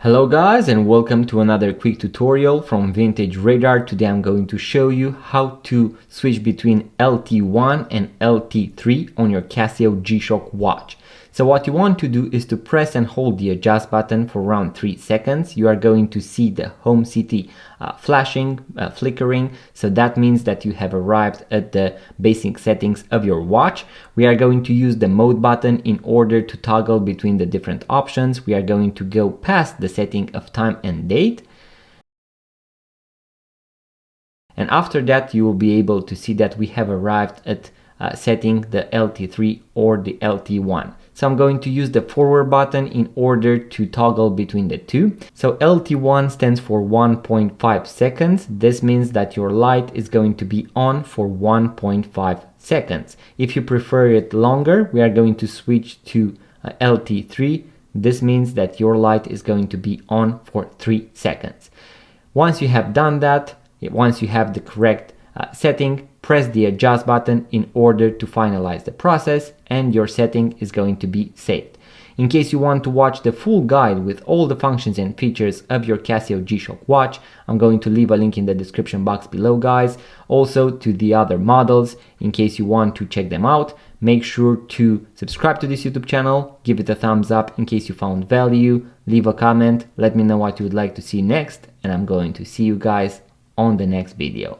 Hello guys, and welcome to another quick tutorial from Vintage Radar. Today I'm going to show you how to switch between LT1 and LT3 on your Casio G-Shock watch. So what you want to do is to press and hold the adjust button for around 3 seconds. You are going to see the home city flashing, flickering. So that means that you have arrived at the basic settings of your watch. We are going to use the mode button in order to toggle between the different options. We are going to go past the setting of time and date. And after that, you will be able to see that we have arrived at setting the LT3 or the LT1. So I'm going to use the forward button in order to toggle between the two. So LT1 stands for 1.5 seconds. This means that your light is going to be on for 1.5 seconds. If you prefer it longer, we are going to switch to LT3. This means that your light is going to be on for 3 seconds. Once you have done that, once you have the correct setting, press the adjust button in order to finalize the process, and your setting is going to be saved. In case you want to watch the full guide with all the functions and features of your Casio G-Shock watch, I'm going to leave a link in the description box below, guys. Also to the other models, in case you want to check them out. Make sure to subscribe to this YouTube channel, give it a thumbs up in case you found value, leave a comment, let me know what you would like to see next, and I'm going to see you guys on the next video.